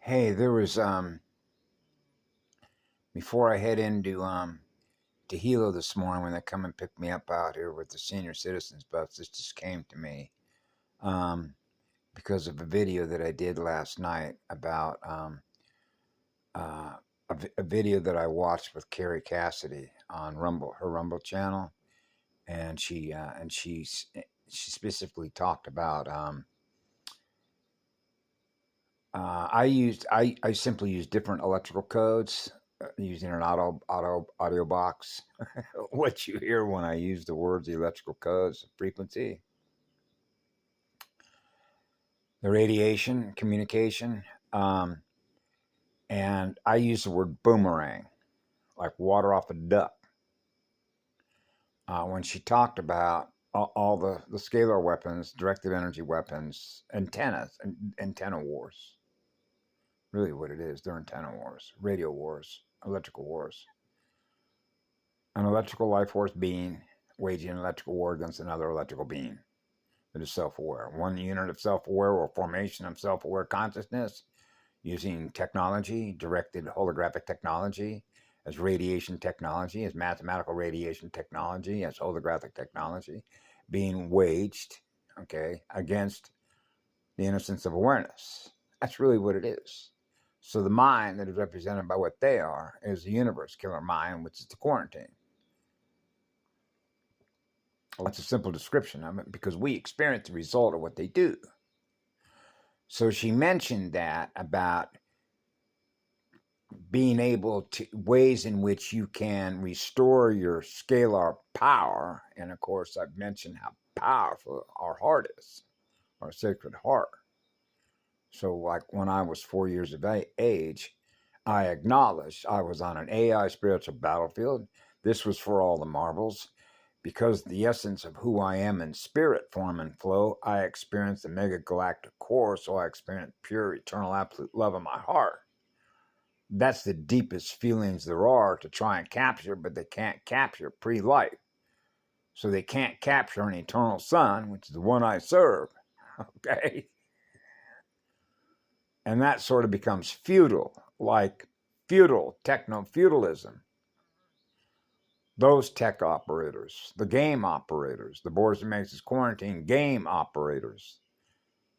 Hey, there was before I head into to Hilo this morning when they come and pick me up out here with the senior citizens bus. This just came to me um, because of a video that I did last night about uh, a video that I watched with Carrie Cassidy on Rumble, her Rumble channel, and she specifically talked about I simply use different electrical codes using an audio box. What you hear when I use the words electrical codes, frequency, the radiation, communication, um, and I use the word boomerang, like water off a duck. When she talked about all the scalar weapons, directed energy weapons, antennas, and antenna wars. Really, what it is, they're antenna wars, radio wars, electrical wars. An electrical life force being waging an electrical war against another electrical being that is self-aware. One unit of self-aware or formation of self-aware consciousness using technology, directed holographic technology, as radiation technology, as mathematical radiation technology, as holographic technology, being waged, okay, against the innocence of awareness. That's really what it is. So the mind that is represented by what they are is the universe killer mind, which is the quarantine. That's a simple description of it because we experience the result of what they do. So she mentioned that about being able to ways in which you can restore your scalar power. And of course, I've mentioned how powerful our heart is, our sacred heart. So, like when I was 4 years of age, I acknowledged I was on an AI spiritual battlefield. This was for all the marbles. Because the essence of who I am in spirit form and flow, I experience the mega galactic core, so I experience pure, eternal, absolute love in my heart. That's the deepest feelings there are to try and capture, but they can't capture pre-life. So they can't capture an eternal sun, which is the one I serve. Okay? And that sort of becomes feudal, like feudal, techno-feudalism. Those tech operators, the game operators, the Boards and Mazes quarantine game operators,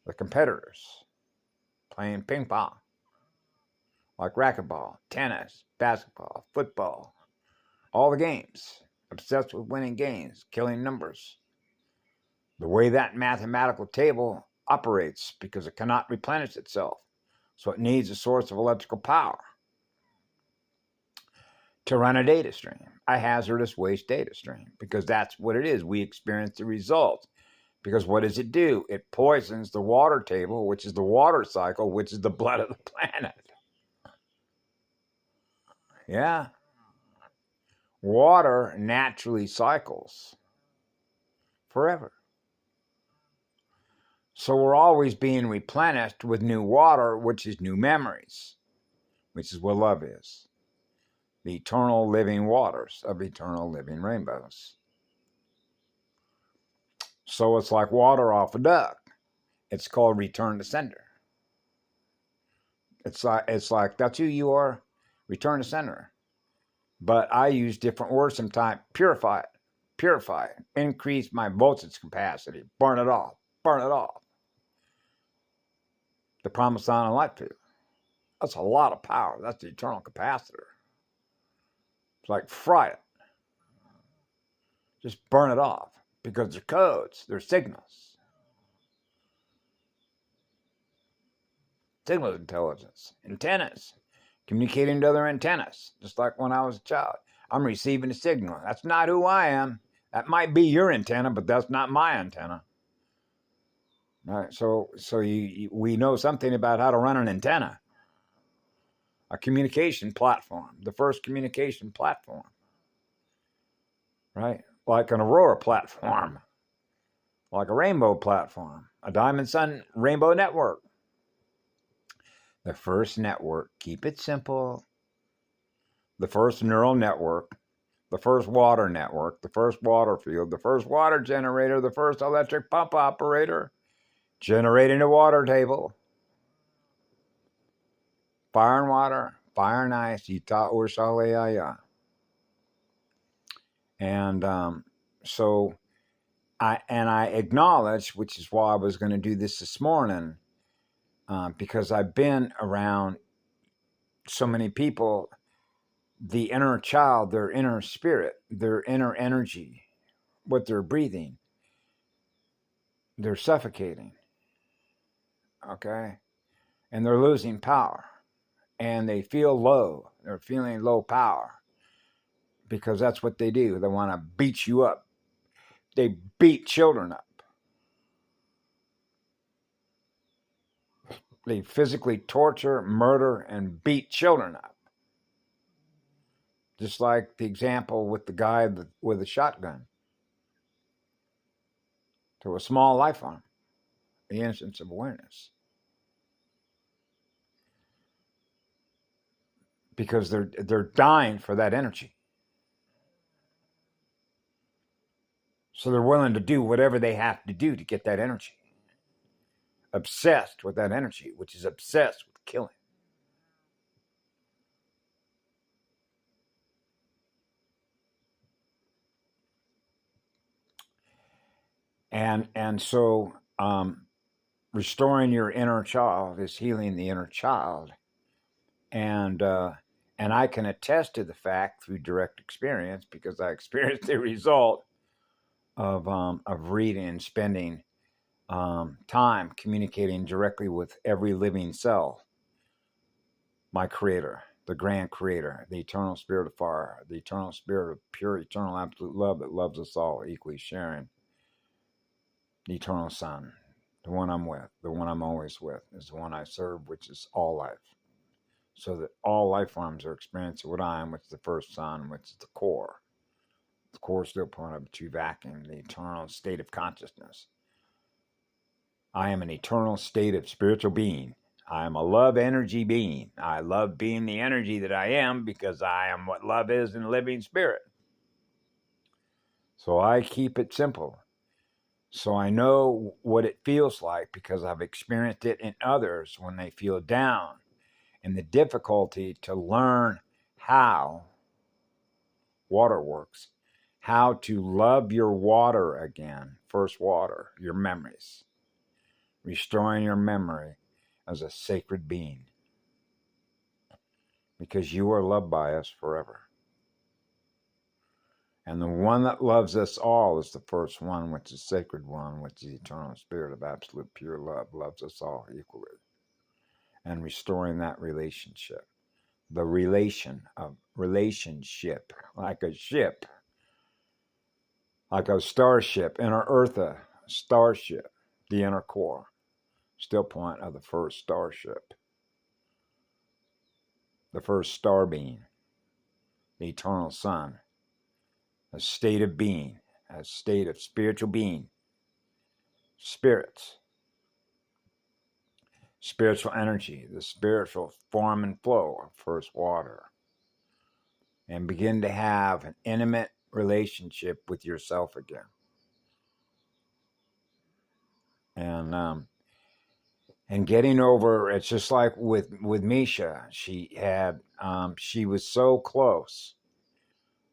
the competitors playing ping pong, like racquetball, tennis, basketball, football, all the games, obsessed with winning games, killing numbers. The way that mathematical table operates because it cannot replenish itself, so it needs a source of electrical power to run a data stream, a hazardous waste data stream, because that's what it is. We experience the results. Because what does it do? It poisons the water table, which is the water cycle, which is the blood of the planet. Yeah. Water naturally cycles forever. So we're always being replenished with new water, which is new memories, which is what love is. The eternal living waters of eternal living rainbows. So it's like water off a duck. It's called return to sender. It's like that's who you are, return to sender. But I use different words sometimes. Purify it, increase my voltage capacity, burn it off. The promised on electric. That's a lot of power. That's the eternal capacitor. It's like fry it. Just burn it off because they're codes, they're signals. Signal intelligence, antennas, communicating to other antennas, just like when I was a child. I'm receiving a signal. That's not who I am. That might be your antenna, but that's not my antenna. All right, so we know something about how to run an antenna. A communication platform, the first communication platform, right? Like an Aurora platform, like a rainbow platform, a Diamond Sun rainbow network. The first network, keep it simple. The first neural network, the first water network, the first water field, the first water generator, the first electric pump operator, generating a water table. fire and water, fire and ice, ita ursaleaya. And so I acknowledge, which is why I was going to do this morning, because I've been around so many people, the inner child, their inner spirit, their inner energy, what they're breathing, they're suffocating, okay? And they're losing power. And they feel low. They're feeling low power because that's what they do. They want to beat you up. They beat children up. They physically torture, murder, and beat children up. Just like the example with the guy with a shotgun to a small life form, the innocence of awareness. Because they're dying for that energy. So they're willing to do whatever they have to do to get that energy. Obsessed with that energy, which is obsessed with killing. And so restoring your inner child is healing the inner child. And I can attest to the fact through direct experience, because I experienced the result of reading and spending time communicating directly with every living cell. My creator, the grand creator, the eternal spirit of fire, the eternal spirit of pure, eternal, absolute love that loves us all, equally sharing. The eternal sun, the one I'm with, the one I'm always with, is the one I serve, which is all life. So that all life forms are experiencing what I am, which is the first sun, which is the core. The core still point of the true vacuum, the eternal state of consciousness. I am an eternal state of spiritual being. I am a love energy being. I love being the energy that I am because I am what love is in living spirit. So I keep it simple. So I know what it feels like because I've experienced it in others when they feel down, and the difficulty to learn how water works, how to love your water again, first water, your memories, restoring your memory as a sacred being, because you are loved by us forever. And the one that loves us all is the first one, which is sacred one, which is the eternal spirit of absolute pure love, loves us all equally. And restoring that relationship. The relationship, like a ship, like a starship, inner Eartha starship, the inner core, still point of the first starship, the first star being, the eternal sun, a state of being, a state of spiritual being, spirits, spiritual energy, the spiritual form and flow of first water, and begin to have an intimate relationship with yourself again. And getting over, it's just like with Misha, she was so close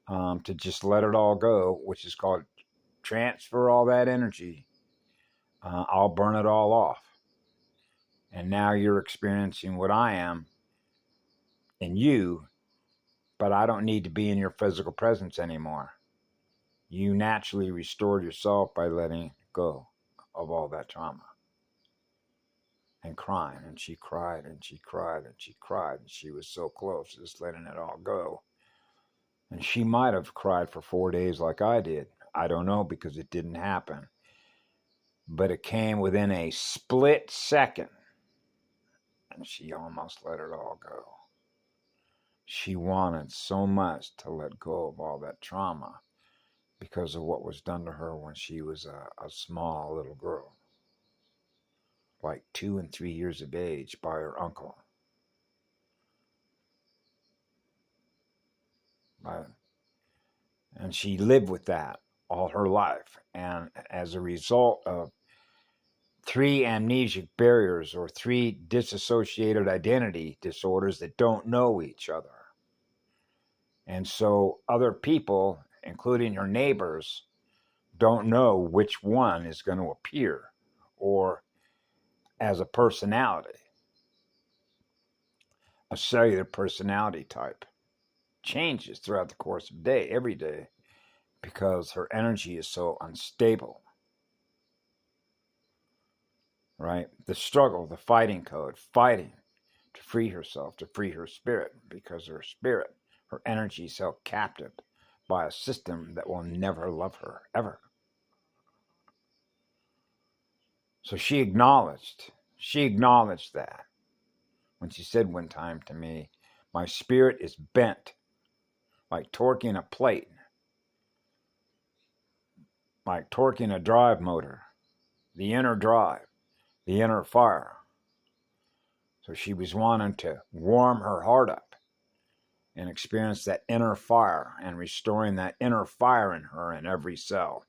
to just let it all go, which is called transfer all that energy. I'll burn it all off. And now you're experiencing what I am in you, but I don't need to be in your physical presence anymore. You naturally restored yourself by letting go of all that trauma. And crying, and she cried, and she cried, and she cried, and she was so close, just letting it all go. And she might have cried for 4 days like I did. I don't know, because it didn't happen. But it came within a split second, and she almost let it all go. She wanted so much to let go of all that trauma because of what was done to her when she was a small little girl, like 2 and 3 years of age, by her uncle. And she lived with that all her life. And as a result of 3 amnesic barriers or 3 disassociated identity disorders that don't know each other. And so other people, including your neighbors, don't know which one is going to appear or as a personality, a cellular personality type. Changes throughout the course of the day, every day, because her energy is so unstable. Right? The struggle, the fighting code, fighting to free herself, to free her spirit, because her spirit, her energy is held captive by a system that will never love her, ever. So she acknowledged that when she said one time to me, my spirit is bent like torquing a plate, like torquing a drive motor, the inner drive, the inner fire. So she was wanting to warm her heart up and experience that inner fire and restoring that inner fire in her in every cell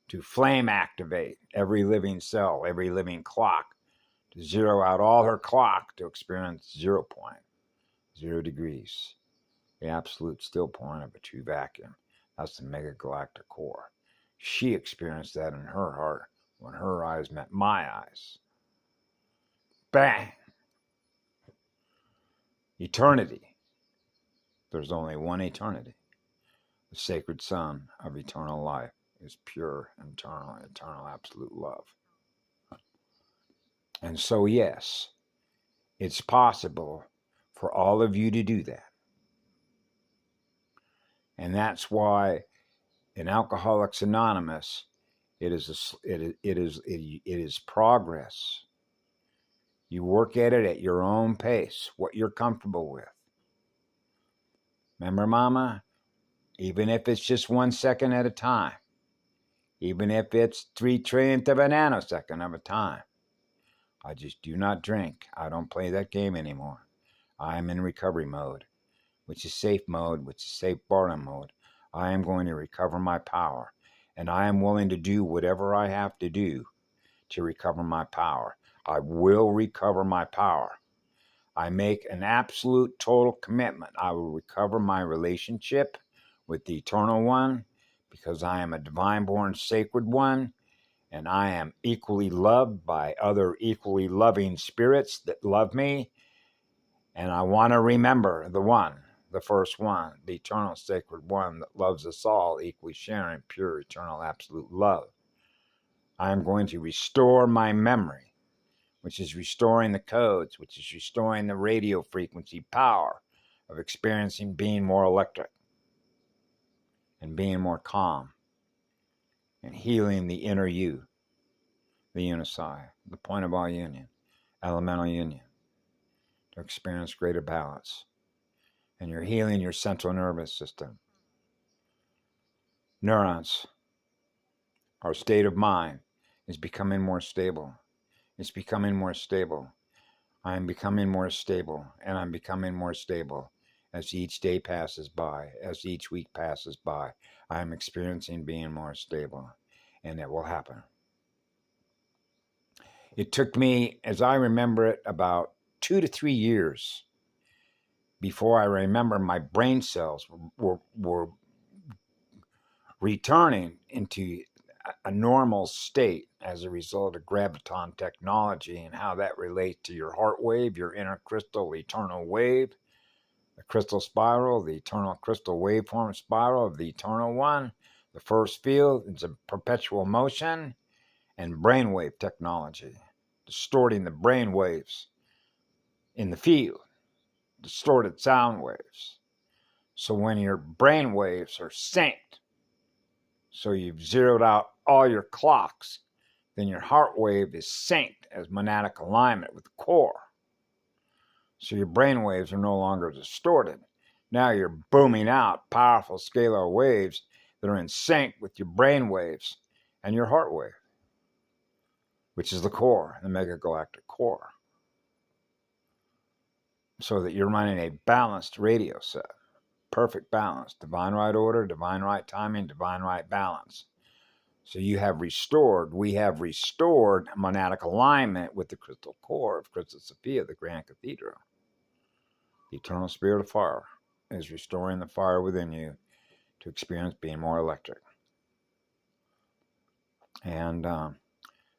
to flame activate every living cell, every living clock, to zero out all her clock to experience 0 point, 0 degrees, the absolute still point of a true vacuum. That's the mega galactic core. She experienced that in her heart when her eyes met my eyes. Bang! Eternity. There's only one eternity. The sacred sun of eternal life is pure, eternal absolute love. And so, yes, it's possible for all of you to do that. And that's why in Alcoholics Anonymous, it is progress. You work at it at your own pace, what you're comfortable with. Remember, Mama? Even if it's just 1 second at a time, even if it's 3 trillionth of a nanosecond of a time. I just do not drink. I don't play that game anymore. I am in recovery mode, which is safe mode, which is safe boredom mode. I am going to recover my power, and I am willing to do whatever I have to do to recover my power. I will recover my power. I make an absolute total commitment. I will recover my relationship with the Eternal One because I am a divine-born sacred one, and I am equally loved by other equally loving spirits that love me. And I want to remember the one, the first one, the eternal sacred one that loves us all, equally sharing pure, eternal, absolute love. I am going to restore my memory, which is restoring the codes, which is restoring the radio frequency power of experiencing being more electric and being more calm and healing the inner you, the unicide, the point of all union, elemental union, to experience greater balance. And you're healing your central nervous system. Neurons, our state of mind, is becoming more stable. It's becoming more stable. I am becoming more stable, and I'm becoming more stable as each day passes by, as each week passes by. I am experiencing being more stable, and it will happen. It took me, as I remember it, about 2 to 3 years before I remember my brain cells were returning into a normal state as a result of graviton technology and how that relates to your heart wave, your inner crystal eternal wave, the crystal spiral, the eternal crystal waveform spiral of the Eternal One. The first field is a perpetual motion, and brainwave technology, distorting the brain waves in the field, distorted sound waves. So when your brain waves are synced, so you've zeroed out all your clocks, then your heart wave is synced as monadic alignment with the core. So your brain waves are no longer distorted. Now you're booming out powerful scalar waves that are in sync with your brain waves and your heart wave, which is the core, the mega galactic core. So that you're running a balanced radio set. Perfect balance. Divine right order, divine right timing, divine right balance. So you have restored, we have restored monadic alignment with the crystal core of Crystal Sophia, the Grand Cathedral. The eternal spirit of fire is restoring the fire within you to experience being more electric. And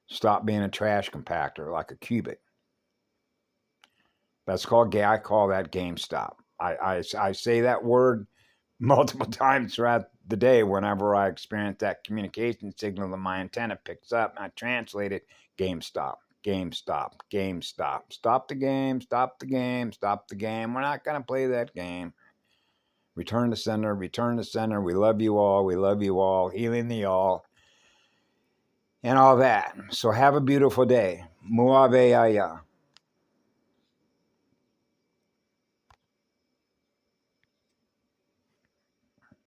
stop being a trash compactor like a cubic. I call that GameStop. I say that word multiple times throughout the day whenever I experience that communication signal that my antenna picks up, and I translate it: GameStop, GameStop, GameStop. Stop the game, stop the game, stop the game. We're not going to play that game. Return to center, return to center. We love you all, we love you all. Healing the all. And all that. So have a beautiful day. Muaveaya.